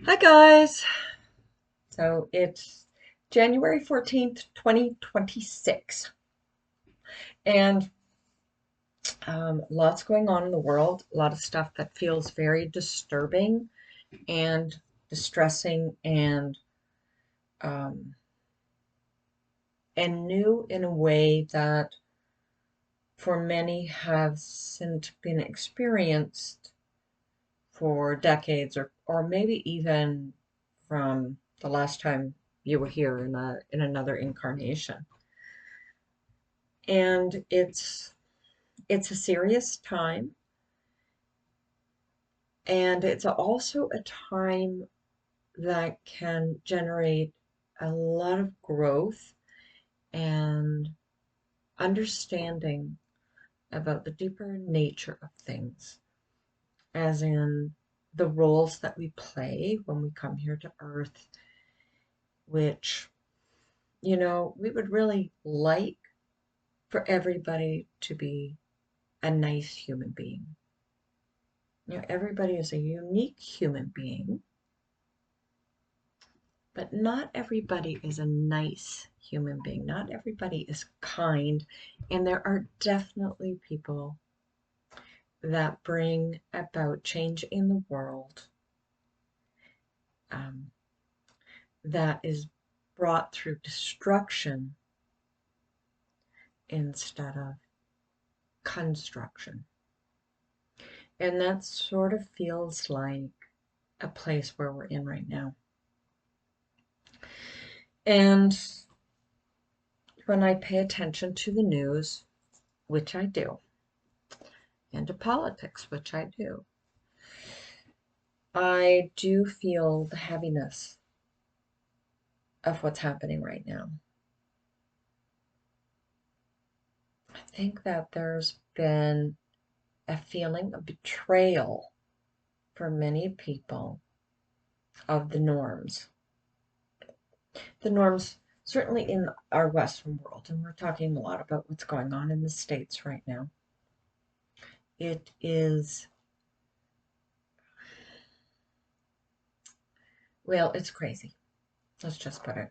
Hi guys. So it's January 14th, 2026. And lots going on in the world, a lot of stuff that feels very disturbing and distressing um, and new in a way that for many hasn't been experienced for decades or maybe even from the last time you were here in another incarnation. And it's a serious time, and it's also a time that can generate a lot of growth and understanding about the deeper nature of things, as in the roles that we play when we come here to Earth, which, we would really like for everybody to be a nice human being. Everybody is a unique human being. But not everybody is a nice human being. Not everybody is kind. And there are definitely people that bring about change in the world um, that is brought through destruction instead of construction. And that sort of feels like a place where we're in right now. And when I pay attention to the news, which I do, and to politics, which I do, I do feel the heaviness of what's happening right now. I think that there's been a feeling of betrayal for many people of the norms. The norms, certainly in our Western world, and we're talking a lot about what's going on in the States right now. It is, well, it's crazy. Let's just put it.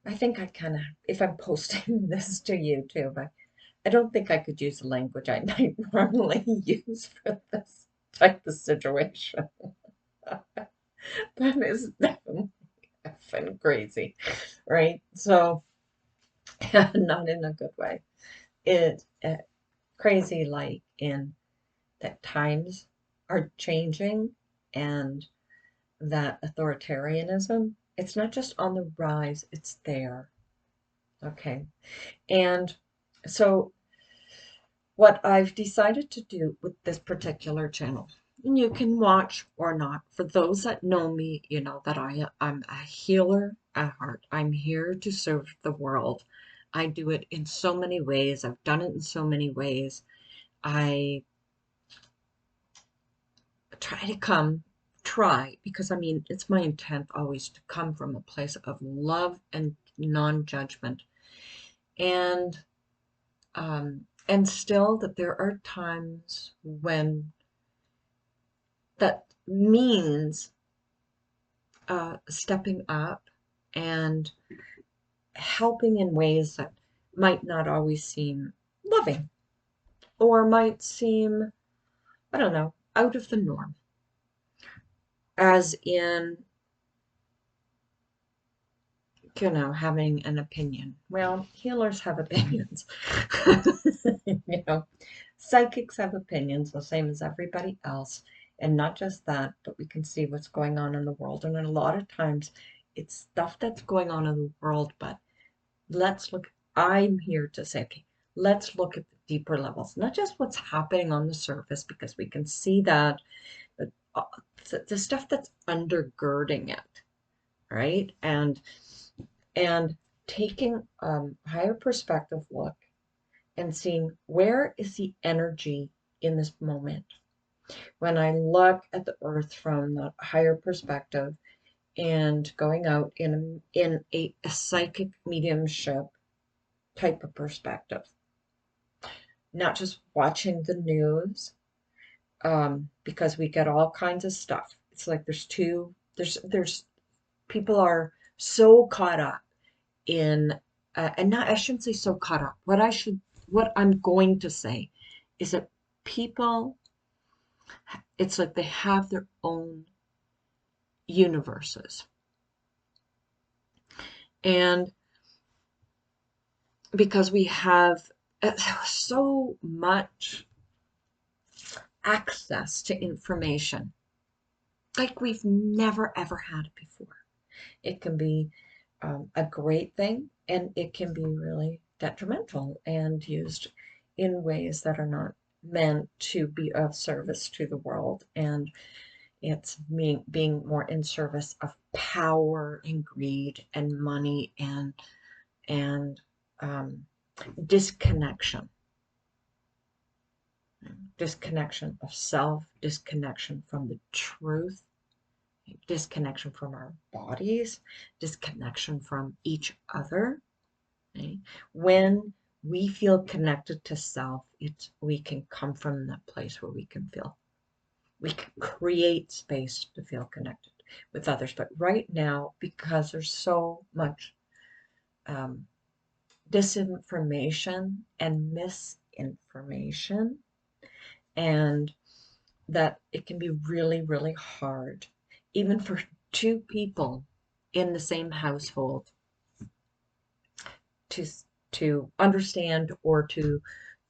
I think I kind of, if I'm posting this to you too, but I don't think I could use the language I might normally use for this type of situation. That is definitely effing crazy, right? So, not in a good way. It crazy, like in that times are changing, and that authoritarianism, it's not just on the rise, it's there. Okay. And so what I've decided to do with this particular channel, and you can watch or not. For those that know me, you know that I'm a healer at heart. I'm here to serve the world. I do it in so many ways. I've done it in so many ways. I try to because I mean, it's my intent always to come from a place of love and non-judgment. And and still that there are times when that means stepping up and helping in ways that might not always seem loving or might seem, I don't know, out of the norm. As in, having an opinion. Well, healers have opinions. you know, Psychics have opinions, the same as everybody else. And not just that, but we can see what's going on in the world. And a lot of times it's stuff that's going on in the world, but let's look, I'm here to say, okay, let's look at the deeper levels, not just what's happening on the surface, because we can see that, but the stuff that's undergirding it, right? And taking higher perspective look and seeing where is the energy in this moment. When I look at the earth from the higher perspective and going out in a psychic mediumship type of perspective, not just watching the news, because we get all kinds of stuff. It's like there's two. There's people are so caught up in, and not, I shouldn't say so caught up. What I'm going to say is that people, it's like they have their own universes. And because we have so much access to information, like we've never ever had it before. It can be a great thing, and it can be really detrimental and used in ways that are not meant to be of service to the world. And it's me being more in service of power and greed and money and um, disconnection, disconnection of self, disconnection from the truth, disconnection from our bodies, disconnection from each other. Okay? When we feel connected to self, we can come from that place where we can create space to feel connected with others. But right now, because there's so much um, disinformation and misinformation, and that it can be really, really hard, even for two people in the same household, to to understand or to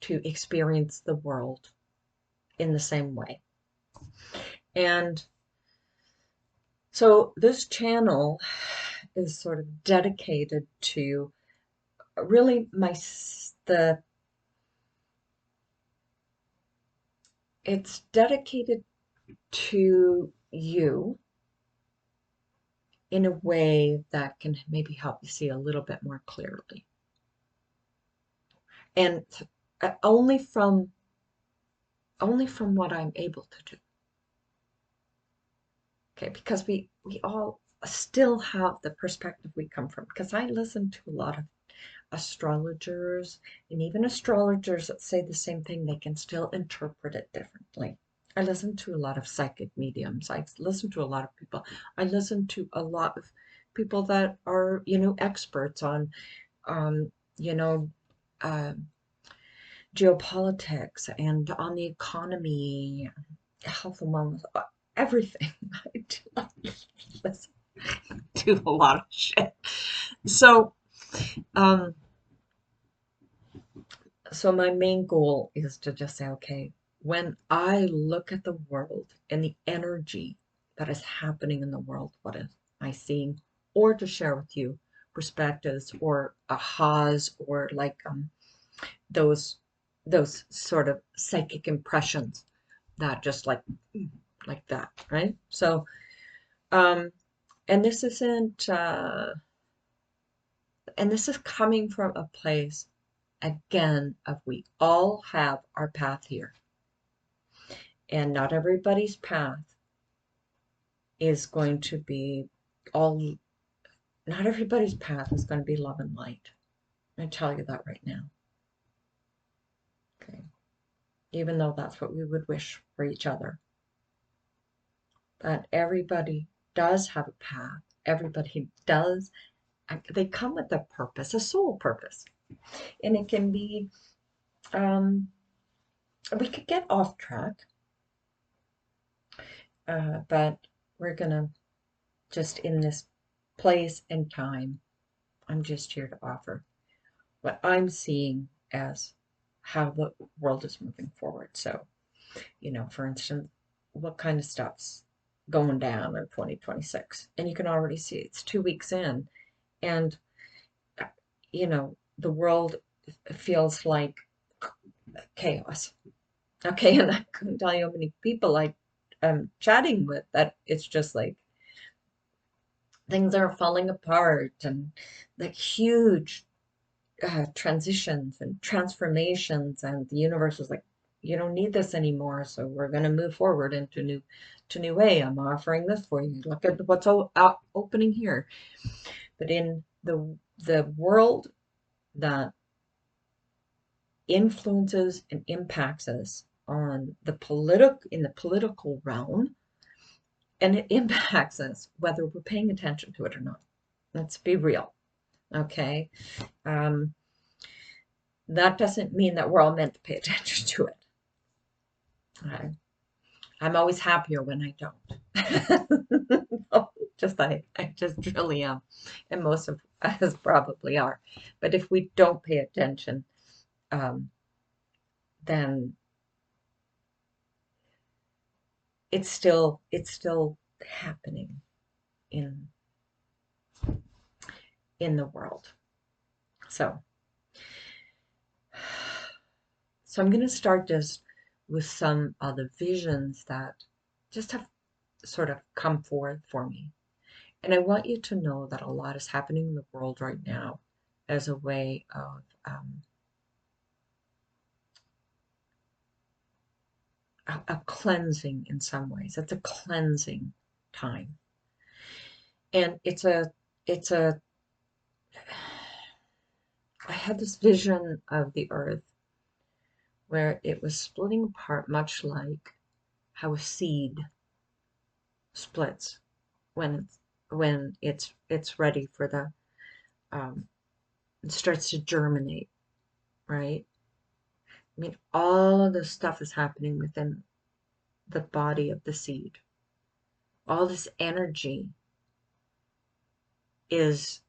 experience the world in the same way. And so this channel is sort of dedicated to really the it's dedicated to you in a way that can maybe help you see a little bit more clearly. And only from what I'm able to do. Okay, because we all still have the perspective we come from. Because I listen to a lot of astrologers, and even astrologers that say the same thing, they can still interpret it differently. I listen to a lot of psychic mediums. I listen to a lot of people. I listen to a lot of people that are, experts on, um, you know, uh, geopolitics and on the economy, health and wellness, everything. I do listen to a lot of shit. So, um, so my main goal is to just say, okay, when I look at the world and the energy that is happening in the world, what am I seeing? Or to share with you perspectives or ahas or like those those sort of psychic impressions that just like that, right? So um and this isn't and this is coming from a place again of we all have our path here, and not everybody's path is going to be all not everybody's path is going to be love and light. I tell you that right now. Okay, even though that's what we would wish for each other, but everybody does have a path. Everybody does. They come with a purpose, a soul purpose, and it can be um we could get off track, but we're gonna just in this place and time, I'm just here to offer what I'm seeing as how the world is moving forward. So, for instance, what kind of stuff's going down in 2026? And you can already see it's 2 weeks in, and the world feels like chaos. Okay, and I couldn't tell you how many people I'm chatting with that it's just like things are falling apart, and like huge transitions and transformations, and the universe is like, you don't need this anymore, so we're going to move forward into new way. I'm offering this for you. Look at what's opening here. But in the world that influences and impacts us on in the political realm, And it impacts us whether we're paying attention to it or not. Let's be real, okay? Um, that doesn't mean that we're all meant to pay attention to it. Okay? I'm always happier when I don't. I just really am, and most of us probably are. But if we don't pay attention, um, then it's still happening in the world. So, so I'm going to start this with some of the visions that just have sort of come forth for me. And I want you to know that a lot is happening in the world right now as a way of cleansing in some ways. It's a cleansing time. And I had this vision of the earth where it was splitting apart, much like how a seed splits when it's ready for the it starts to germinate, right? I mean, all of this stuff is happening within the body of the seed. All this energy is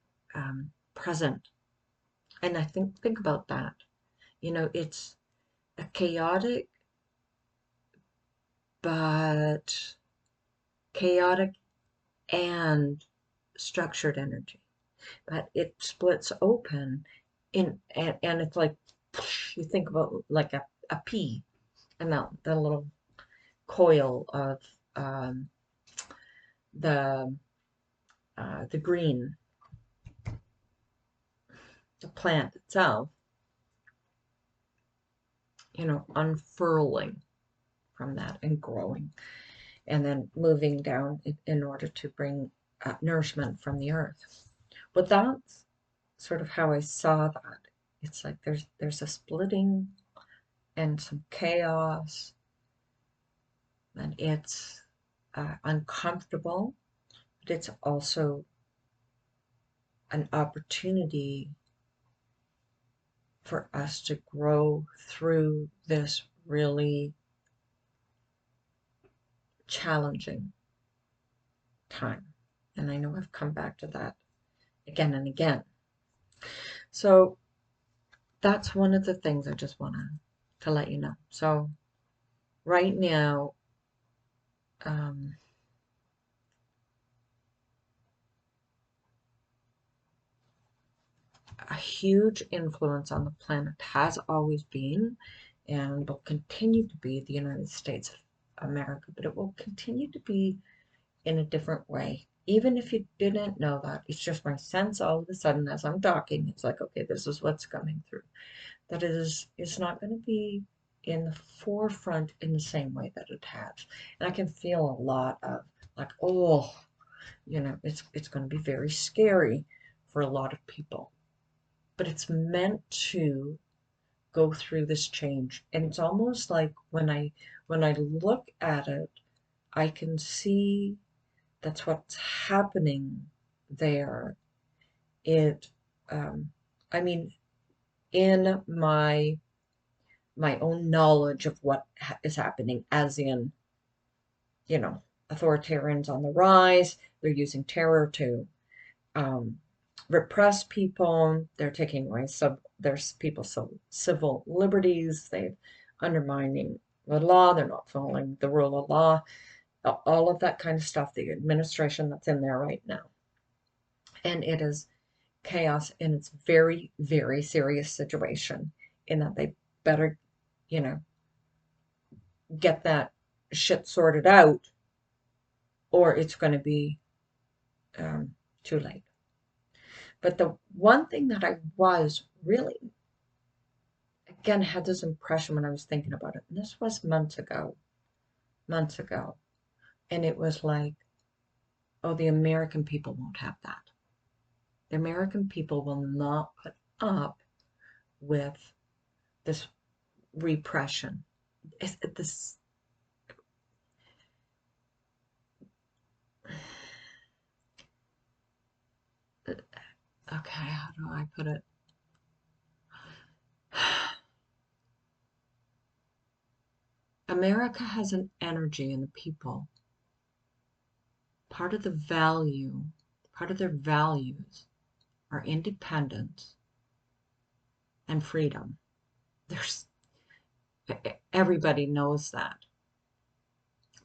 present, and I think about that. It's a chaotic, but chaotic and structured energy. But it splits open and it's like you think about like a pea and the little coil of um, the the green, the plant itself, unfurling from that and growing, and then moving down in order to bring nourishment from the earth. But that's sort of how I saw that. It's like there's a splitting and some chaos, and it's uncomfortable, but it's also an opportunity for us to grow through this really challenging time. And I know I've come back to that again and again. So that's one of the things I just want to let you know. So right now, um, a huge influence on the planet has always been and will continue to be the United States of America, but it will continue to be in a different way. Even if you didn't know that, it's just my sense all of a sudden as I'm talking, it's like, okay, this is what's coming through. That it's not going to be in the forefront in the same way that it has. And I can feel a lot of like, oh, it's going to be very scary for a lot of people. But it's meant to go through this change. And it's almost like when I look at it, I can see that's what's happening there. It, I mean, in my own knowledge of what is happening, as in, authoritarians on the rise, they're using terror to um, repress people, they're taking away there's people's civil liberties, they're undermining the law, they're not following the rule of law, all of that kind of stuff, the administration that's in there right now. And it is chaos, and it's very, very serious situation in that they better, you know, get that shit sorted out, or it's going to be too late. But the one thing that I was really, again, had this impression when I was thinking about it, and this was months ago, and it was like, oh, the American people won't have that. The American people will not put up with this repression. This I put it? America has an energy in the people. Part of the value, part of their values are independence and freedom. There's everybody knows that.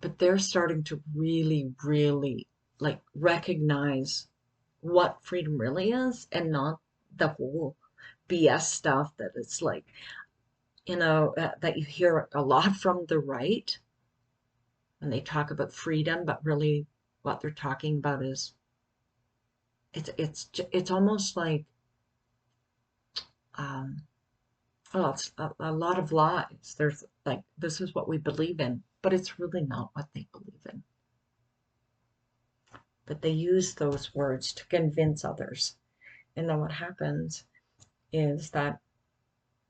But they're starting to really, really like recognize what freedom really is and not the whole BS stuff that it's like, that you hear a lot from the right when they talk about freedom, but really what they're talking about is it's almost like um, well, it's a lot of lies. There's like this is what we believe in, but it's really not what they believe in. But they use those words to convince others, and then what happens is that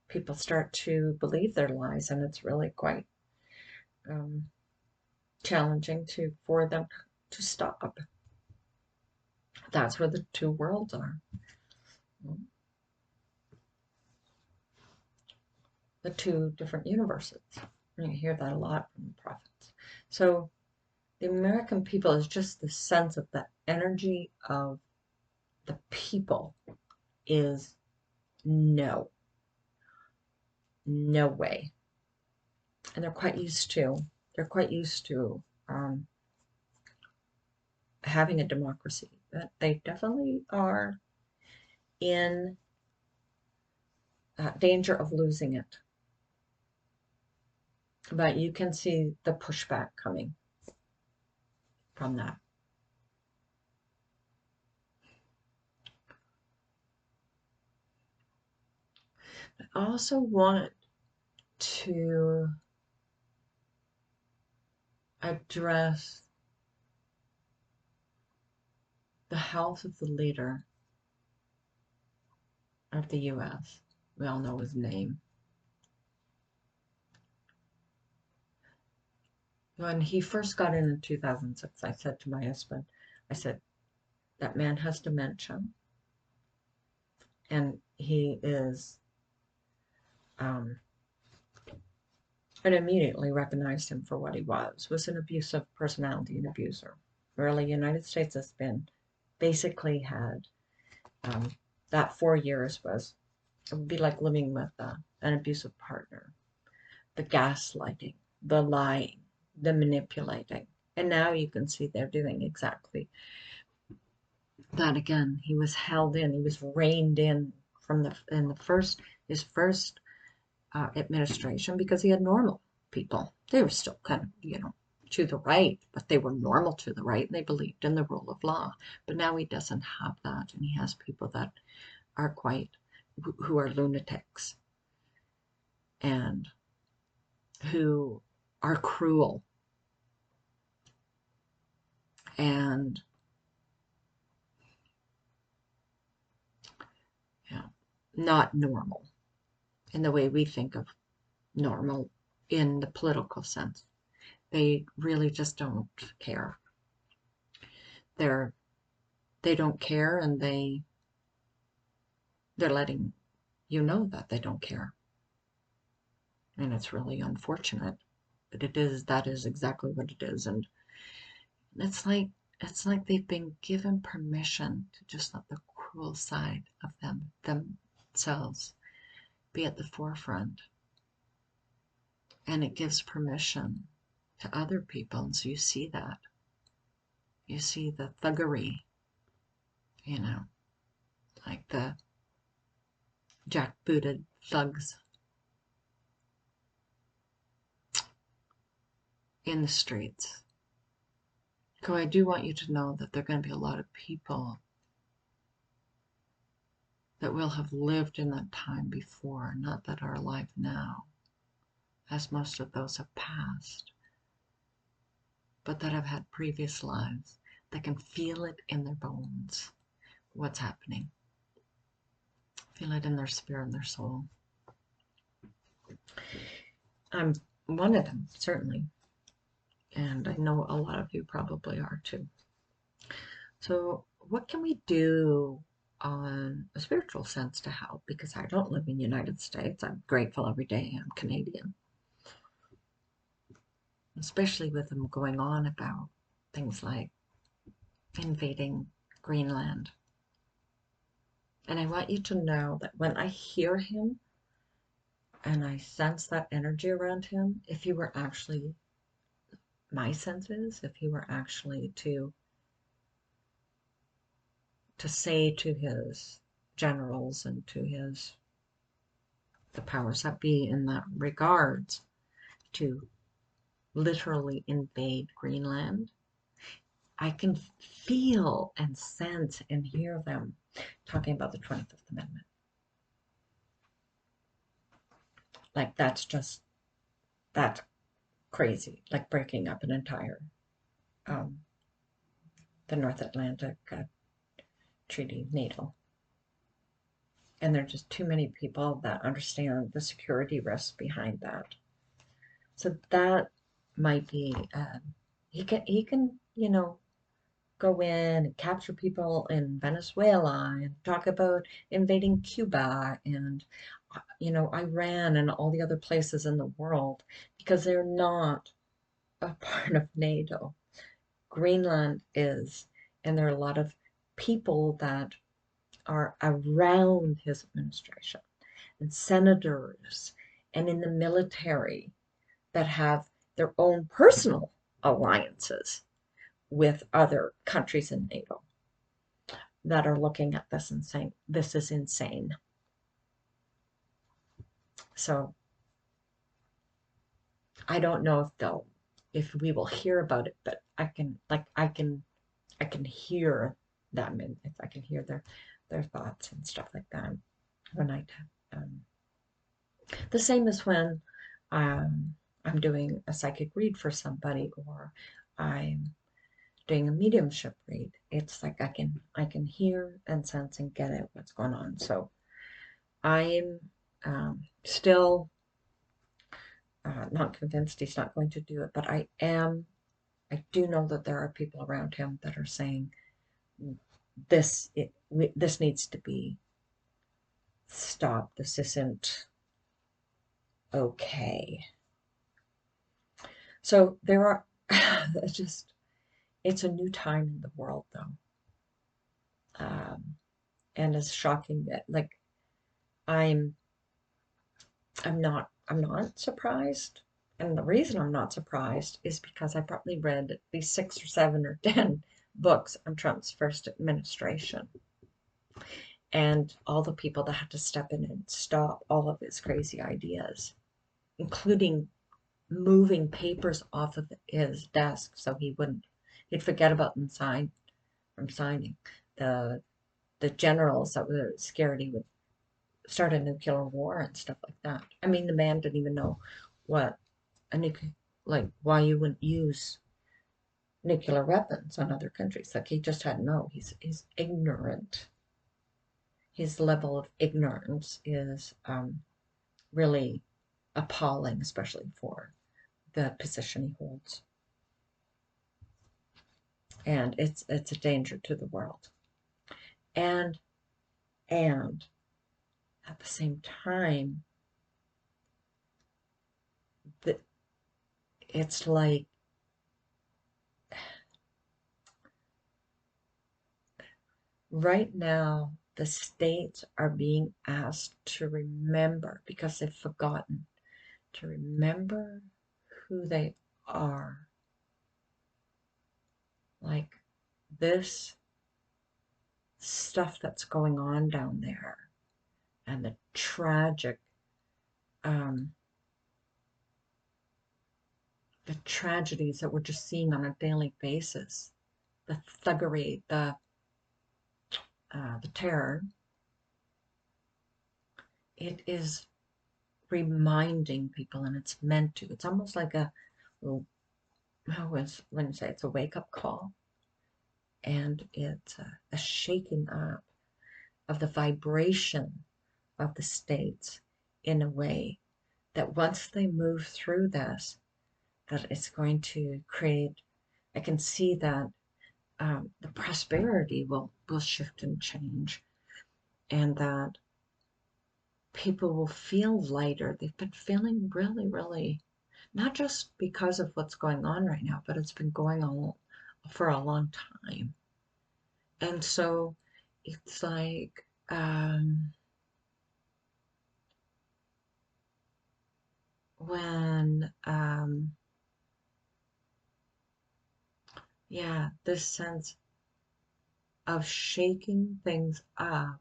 people start to believe their lies, and it's really quite um, challenging for them to stop. That's where the two worlds are. The two different universes. You hear that a lot from the prophets. So the American people is just the sense of the energy of the people is no, no way. And they're quite used to having a democracy. But they definitely are in danger of losing it. But you can see the pushback coming from that. I also want to address the health of the leader of the U.S. We all know his name. When he first got in 2006, I said to my husband, I said, that man has dementia, and he is, and immediately recognized him for what he was an abusive personality and abuser. Really, United States has been, basically had, that 4 years it would be like living with an abusive partner. The gaslighting, the lying, the manipulating. And now you can see they're doing exactly that again. He was held in, he was reined in his first administration because he had normal people. They were still kind of, to the right, but they were normal to the right and they believed in the rule of law. But now he doesn't have that, and he has people that are who are lunatics and who are cruel and not normal in the way we think of normal in the political sense. They really just don't care. They don't care, and they're letting you know that they don't care. And it's really unfortunate. But that is exactly what it is. And it's like they've been given permission to just let the cruel side of themselves be at the forefront. And it gives permission to other people. And so you see that. You see the thuggery, like the jackbooted thugs in the streets. So I do want you to know that there are going to be a lot of people that will have lived in that time before, not that are alive now, as most of those have passed, but that have had previous lives, that can feel it in their bones, what's happening. Feel it in their spirit and their soul. I'm one of them, certainly. And I know a lot of you probably are too. So what can we do on a spiritual sense to help because I don't live in the United States. I'm grateful every day I'm Canadian, especially with them going on about things like invading Greenland. And I want you to know that when I hear him and I sense that energy around him, if he were actually my senses, if he were actually to say to his generals and to the powers that be in that regards to literally invade Greenland, I can feel and sense and hear them talking about the 25th Amendment. Like that's crazy, like breaking up an entire um, the North Atlantic Treaty NATO. And there are just too many people that understand the security risks behind that. So that might be he can go in and capture people in Venezuela and talk about invading Cuba and Iran and all the other places in the world because they're not a part of NATO. Greenland is, and there are a lot of people that are around his administration and senators and in the military that have their own personal alliances with other countries in NATO that are looking at this and saying, this is insane. So I don't know if we will hear about it, but I can hear them and if I can hear their thoughts and stuff like that when the same as when I'm doing a psychic read for somebody or I'm doing a mediumship read. It's like I can hear and sense and get it what's going on. So I'm still not convinced he's not going to do it, but I do know that there are people around him that are saying this needs to be stopped. This isn't okay. So there are it's a new time in the world though. And it's shocking that like I'm not surprised. And the reason I'm not surprised is because I probably read at least 6 or 7 or 10 books on Trump's first administration and all the people that had to step in and stop all of his crazy ideas, including moving papers off of his desk so he'd forget about them from signing. The generals that were scared he would start a nuclear war and stuff like that. I mean, the man didn't even know what why you wouldn't use nuclear weapons on other countries. Like he just had no. He's ignorant. His level of ignorance is really appalling, especially for the position he holds. And it's a danger to the world. And at the same time, it's like right now the states are being asked to remember because they've forgotten to remember who they are. Like this stuff that's going on down there and the tragic the tragedies that we're just seeing on a daily basis, the thuggery, the terror, it is reminding people, and it's meant to. It's almost like when you say it's a wake-up call, and it's a shaking up of the vibration of the states in a way that once they move through this, that it's going to create, I can see that the prosperity will shift and change. and that people will feel lighter. They've been feeling really, really, not just because of what's going on right now, but it's been going on for a long time. And so it's like, when, yeah, this sense of shaking things up,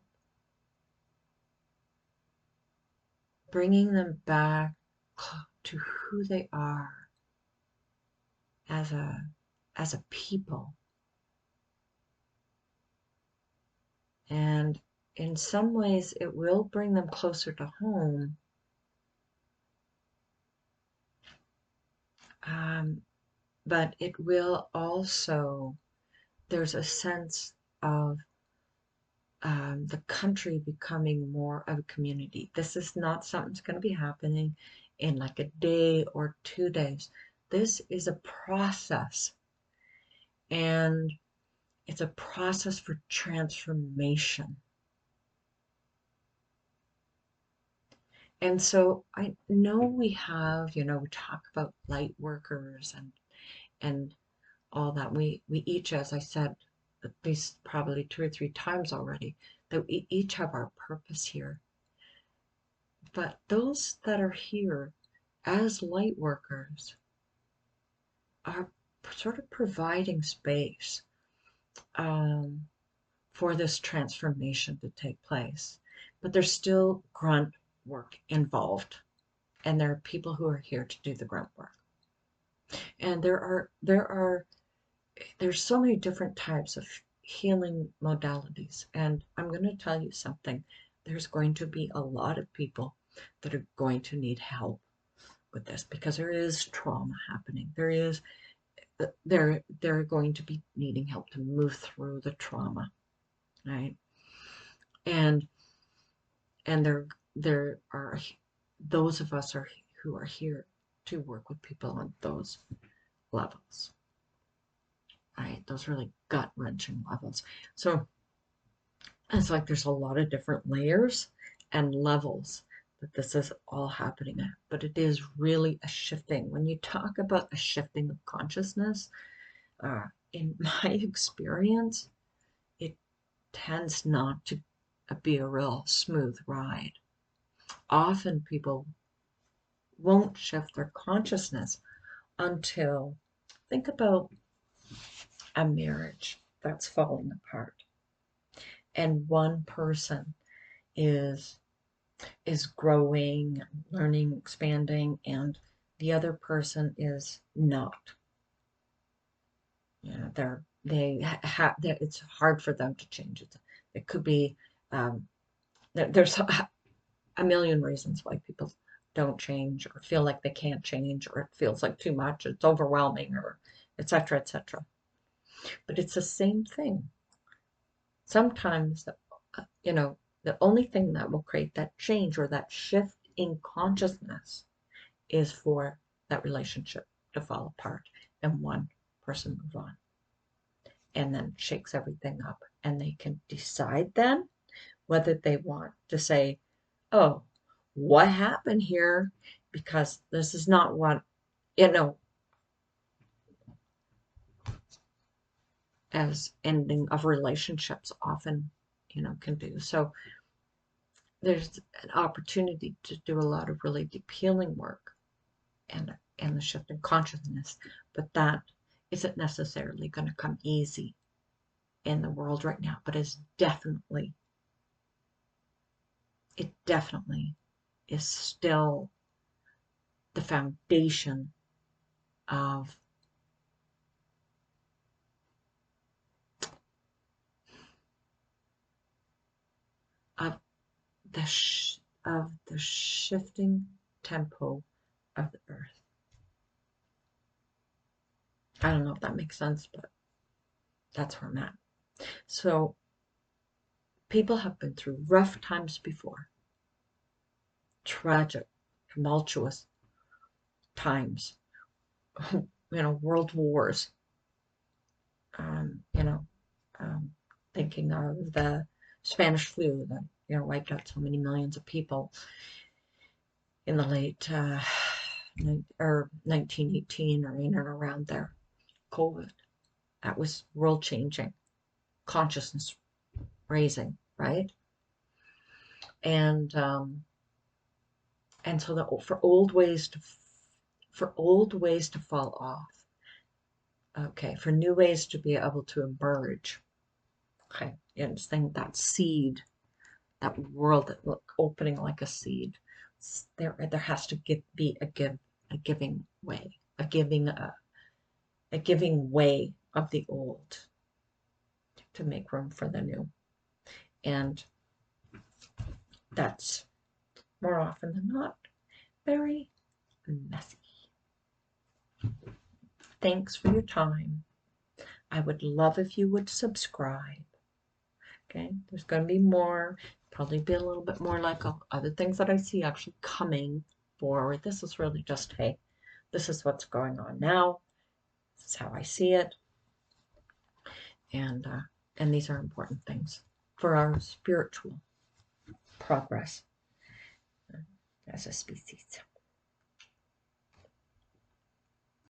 bringing them back to who they are as a people. And in some ways, it will bring them closer to home. But it will also, there's a sense of the country becoming more of a community. This is not something that's going to be happening in like a day or 2 days. This is a process, and it's a process for transformation. And so I know we have, we talk about light workers and all that. We each, as I said, at least probably 2 or 3 times already, that we each have our purpose here. But those that are here as light workers are sort of providing space for this transformation to take place. But there's still grunt work involved, and there are people who are here to do the grunt work. And there's so many different types of healing modalities. And I'm going to tell you something. There's going to be a lot of people that are going to need help with this because there is trauma happening. They're going to be needing help to move through the trauma, right? And there are those of us who are here to work with people on those levels, right? Those really gut-wrenching levels. So it's like there's a lot of different layers and levels that this is all happening at, but it is really a shifting. When you talk about a shifting of consciousness, in my experience, it tends not to be a real smooth ride. Often people won't shift their consciousness until, think about a marriage that's falling apart, and one person is growing, learning, expanding, and the other person is not. It's hard for them to change. It could be, there's a million reasons why people don't change or feel like they can't change, or it feels like too much, it's overwhelming, or etc., etc. But it's the same thing. Sometimes, the only thing that will create that change or that shift in consciousness is for that relationship to fall apart and one person move on, and then shakes everything up. And they can decide then whether they want to say, oh, what happened here? Because this is not what, as ending of relationships often, can do. So there's an opportunity to do a lot of really deep healing work and the shift in consciousness, but that isn't necessarily going to come easy in the world right now, but it definitely is still the foundation of of the shifting tempo of the earth. I don't know if that makes sense, but that's where I'm at. So people have been through rough times before, tragic, tumultuous times, world wars. Um, you know, thinking of the Spanish flu, wiped out so many millions of people in the late or 1918 or in and around there. COVID, that was world changing, consciousness raising, right? And so for old ways to fall off, okay, for new ways to be able to emerge, okay, and think that seed, that world that look opening like a seed, there has to be a giving way, a giving way of the old to make room for the new. And that's more often than not very messy. Thanks for your time. I would love if you would subscribe. Okay, there's going to be more, probably be a little bit more like other things that I see actually coming forward. This is really just, hey, this is what's going on now. This is how I see it. And these are important things for our spiritual progress as a species.